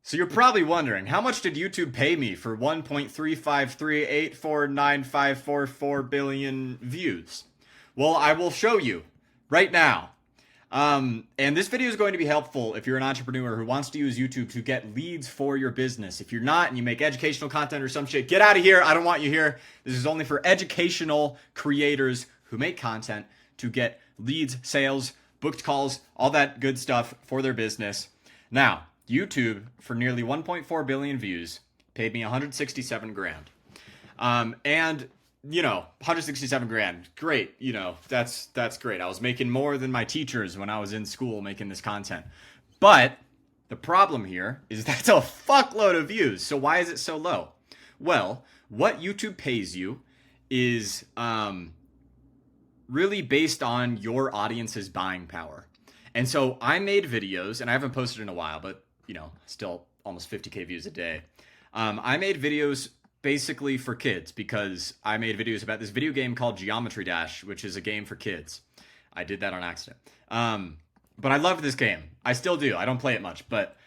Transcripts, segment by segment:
So you're probably wondering, how much did YouTube pay me for 1.353849544 billion views? Well, I will show you right now. And this video is going to be helpful if you're an entrepreneur who wants to use YouTube to get leads for your business. If you're not and you make educational content or some shit, get out of here. I don't want you here. This is only for educational creators who make content to get leads, sales, booked calls, all that good stuff for their business. Now, YouTube, for nearly 1.4 billion views, paid me 167 grand. And 167 grand. Great. That's great. I was making more than my teachers when I was in school making this content. But the problem here is that's a fuckload of views. So why is it so low? Well, what YouTube pays you is really based on your audience's buying power. And so I made videos, and I haven't posted in a while, but still almost 50K views a day. I made videos basically for kids because I made videos about this video game called Geometry Dash, which is a game for kids. I did that on accident. But I love this game. I still do. I don't play it much, but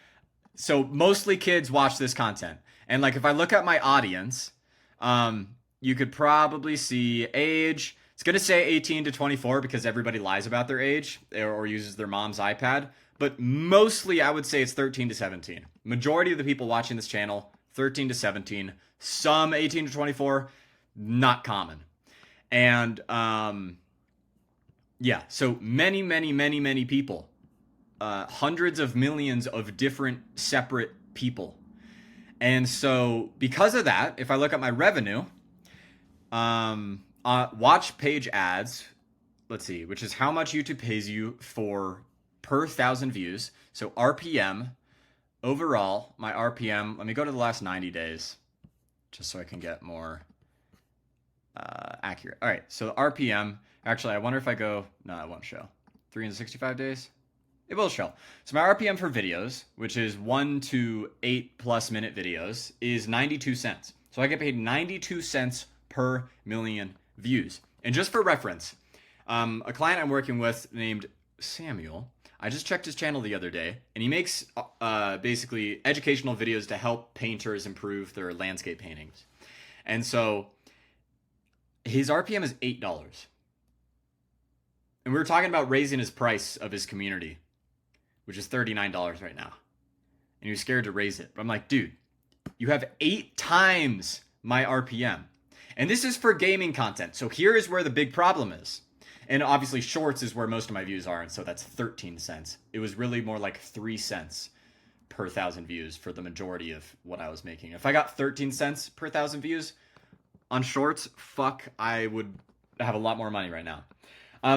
so mostly kids watch this content. And like if I look at my audience, you could probably see age. It's going to say 18 to 24 because everybody lies about their age or uses their mom's iPad. But mostly I would say it's 13 to 17. Majority of the people watching this channel, 13 to 17. Some 18 to 24, not common. And so many people. Hundreds of millions of different separate people. And so because of that, if I look at my revenue, watch page ads, let's see, which is how much YouTube pays you for per 1,000 views. So RPM, overall, my RPM, let me go to the last 90 days just so I can get more accurate. All right, so the RPM, actually, I wonder if I go, no, it won't show. 365 days? It will show. So my RPM for videos, which is 1 to 8+ minute videos, is 92 cents. So I get paid 92 cents per million views. And just for reference, a client I'm working with named Samuel, I just checked his channel the other day, and he makes basically educational videos to help painters improve their landscape paintings. And so his RPM is $8. And we were talking about raising his price of his community, which is $39 right now. And he was scared to raise it. But I'm like, dude, you have 8 times my RPM. And this is for gaming content. So here is where the big problem is. And obviously shorts is where most of my views are. And so that's 13 cents. It was really more like 3 cents per 1,000 views for the majority of what I was making. If I got 13 cents per 1,000 views on shorts, I would have a lot more money right now.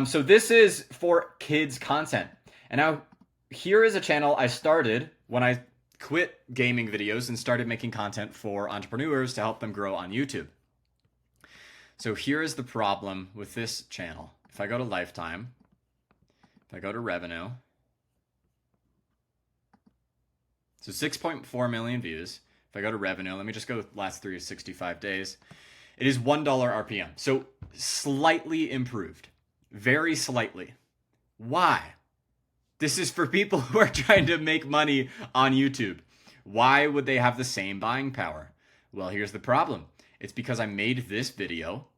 So this is for kids content. And now here is a channel I started when I quit gaming videos and started making content for entrepreneurs to help them grow on YouTube. So here is the problem with this channel. If I go to lifetime, if I go to revenue, so 6.4 million views. If I go to revenue, let me just go last 365 days. It is $1 RPM. So slightly improved, very slightly. Why? This is for people who are trying to make money on YouTube. Why would they have the same buying power? Well, here's the problem. It's because I made this video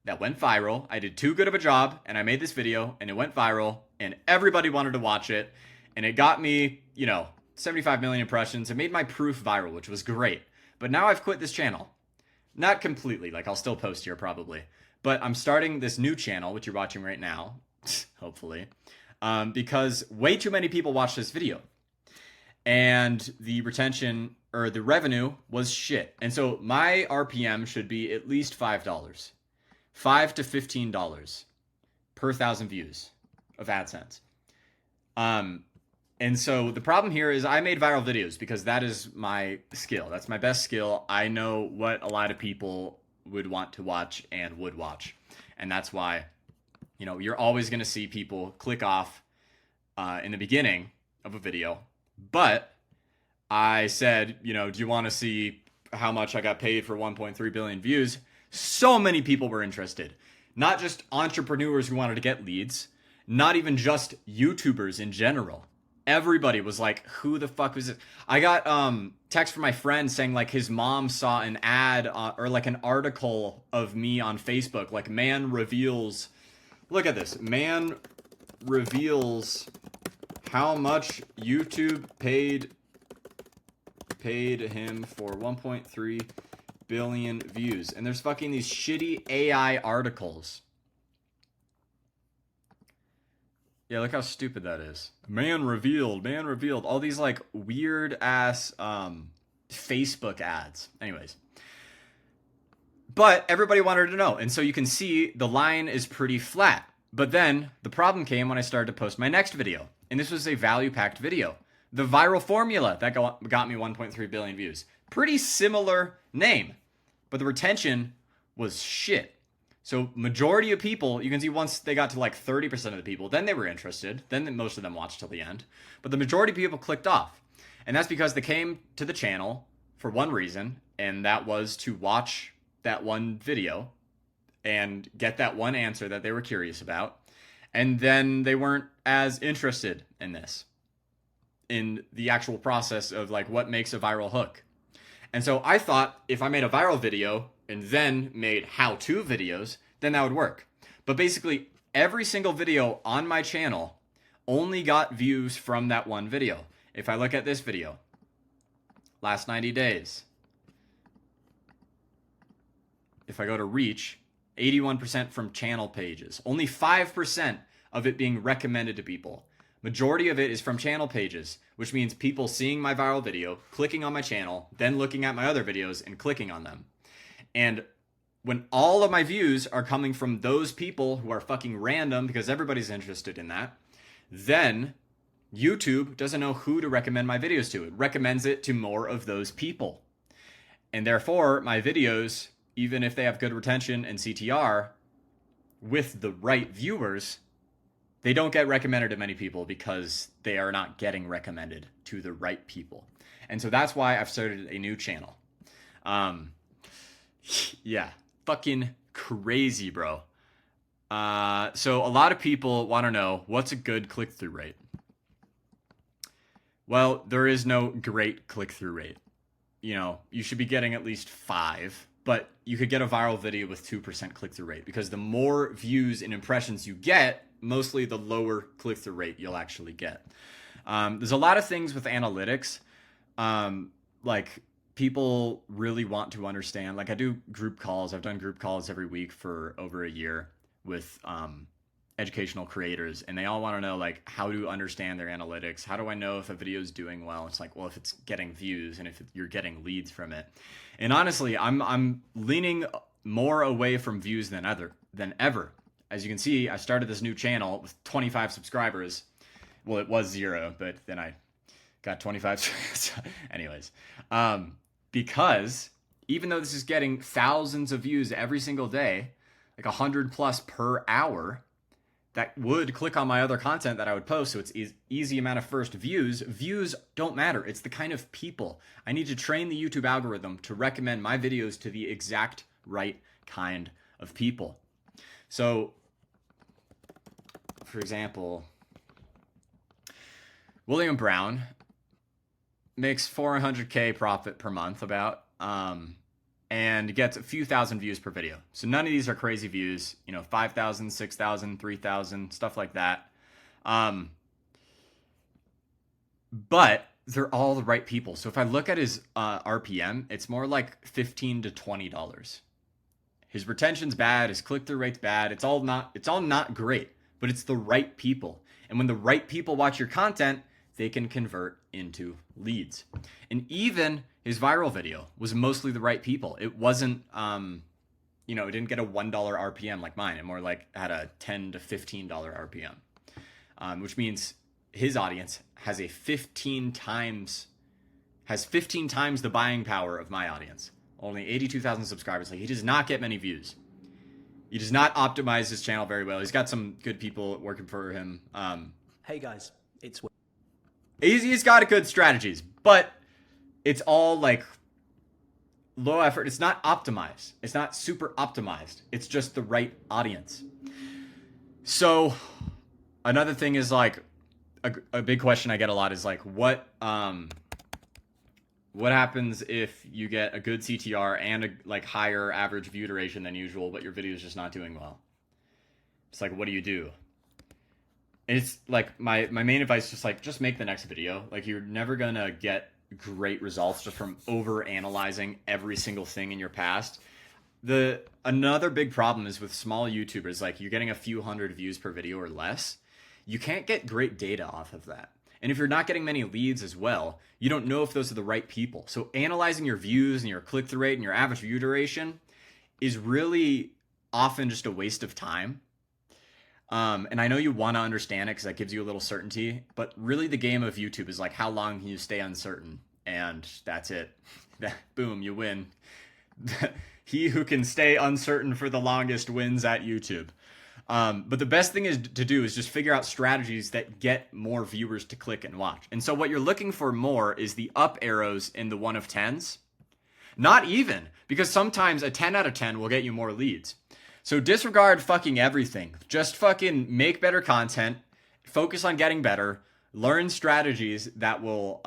that went viral. I did too good of a job, and I made this video, and it went viral, and everybody wanted to watch it, and it got me, 75 million impressions. It made my proof viral, which was great. But now I've quit this channel. Not completely, like I'll still post here probably, but I'm starting this new channel, which you're watching right now, hopefully, because way too many people watched this video. And the retention or the revenue was shit. And so my RPM should be at least $5. $5 to $15 per 1,000 views of AdSense. And so the problem here is I made viral videos because that is my skill. That's my best skill. I know what a lot of people would want to watch and would watch. And that's why, you're always going to see people click off in the beginning of a video. But I said, do you want to see how much I got paid for 1.3 billion views? So many people were interested. Not just entrepreneurs who wanted to get leads, not even just YouTubers in general. Everybody was like, who the fuck was it? I got text from my friend saying like his mom saw an ad or like an article of me on Facebook, like man reveals, look at this, man reveals how much YouTube paid him for 1.3 billion views. And there's fucking these shitty AI articles. Yeah, look how stupid that is. Man revealed. All these like weird ass Facebook ads. Anyways. But everybody wanted to know. And so you can see the line is pretty flat. But then the problem came when I started to post my next video. And this was a value-packed video. The viral formula that got me 1.3 billion views. Pretty similar name. But the retention was shit. So majority of people, you can see once they got to like 30% of the people, then they were interested. Then most of them watched till the end. But the majority of people clicked off. And that's because they came to the channel for one reason, and that was to watch that one video and get that one answer that they were curious about. And then they weren't as interested in this, in the actual process of like what makes a viral hook. And so I thought if I made a viral video and then made how-to videos, then that would work. But basically, every single video on my channel only got views from that one video. If I look at this video, last 90 days. If I go to reach, 81% from channel pages. Only 5% of it being recommended to people. Majority of it is from channel pages, which means people seeing my viral video, clicking on my channel, then looking at my other videos and clicking on them. And when all of my views are coming from those people who are fucking random because everybody's interested in that, then YouTube doesn't know who to recommend my videos to. It recommends it to more of those people. And therefore, my videos, even if they have good retention and CTR, with the right viewers, they don't get recommended to many people because they are not getting recommended to the right people. And so that's why I've started a new channel. Yeah, fucking crazy, bro. So a lot of people want to know, what's a good click-through rate? Well, there is no great click-through rate. You know, you should be getting at least 5, but you could get a viral video with 2% click-through rate because the more views and impressions you get, mostly the lower click-through rate you'll actually get. There's a lot of things with analytics. Like people really want to understand, like I do group calls. I've done group calls every week for over a year with educational creators, and they all want to know like how to understand their analytics. How do I know if a video is doing well? It's like, well, if it's getting views and if you're getting leads from it. And honestly, I'm leaning more away from views than ever. As you can see, I started this new channel with 25 subscribers. Well, it was 0, but then I got 25. Anyways, because even though this is getting thousands of views every single day, like 100 plus per hour, that would click on my other content that I would post. So it's easy amount of first views. Views don't matter. It's the kind of people. I need to train the YouTube algorithm to recommend my videos to the exact right kind of people. So, for example, William Brown makes 400K profit per month about, and gets a few thousand views per video. So none of these are crazy views, 5,000, 6,000, 3,000, stuff like that. But they're all the right people. So if I look at his RPM, it's more like $15 to $20. His retention's bad, his click-through rate's bad. It's all not great, but it's the right people. And when the right people watch your content, they can convert into leads. And even his viral video was mostly the right people. It wasn't, it didn't get a $1 RPM like mine. It more like had a $10 to $15 RPM, which means his audience has 15 times the buying power of my audience. Only 82,000 subscribers. Like, he does not get many views. He does not optimize his channel very well. He's got some good people working for him. Hey guys, it's He's got good strategies, but it's all like low effort. It's not optimized. It's not super optimized. It's just the right audience. So another thing is like a big question I get a lot is like, what happens if you get a good CTR and a like higher average view duration than usual, but your video is just not doing well? It's like, what do you do? It's like my main advice is just make the next video. Like, you're never gonna get great results just from over analyzing every single thing in your past. Another big problem is with small YouTubers, like you're getting a few hundred views per video or less. You can't get great data off of that. And if you're not getting many leads as well, you don't know if those are the right people. So analyzing your views and your click-through rate and your average view duration is really often just a waste of time. And I know you want to understand it because that gives you a little certainty, but really the game of YouTube is like, how long can you stay uncertain? And that's it. Boom, you win. He who can stay uncertain for the longest wins at YouTube. But the best thing to do is just figure out strategies that get more viewers to click and watch. And so what you're looking for more is the up arrows in the 1 of 10s. Not even, because sometimes a 10 out of 10 will get you more leads. So disregard fucking everything. Just fucking make better content, focus on getting better, learn strategies that will,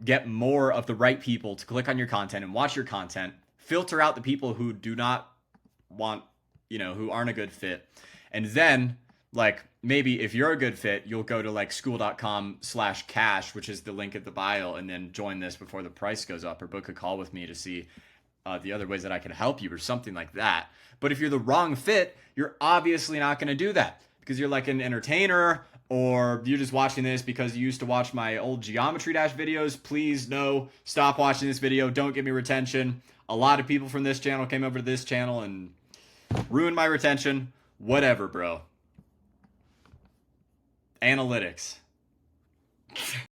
get more of the right people to click on your content and watch your content. Filter out the people who do not want, who aren't a good fit. And then, like, maybe if you're a good fit, you'll go to like school.com/cash, which is the link at the bio, and then join this before the price goes up, or book a call with me to see the other ways that I can help you or something like that. But if you're the wrong fit, you're obviously not going to do that because you're like an entertainer, or you're just watching this because you used to watch my old Geometry Dash videos. Please, no, stop watching this video. Don't give me retention. A lot of people from this channel came over to this channel and ruined my retention. Whatever, bro. Analytics.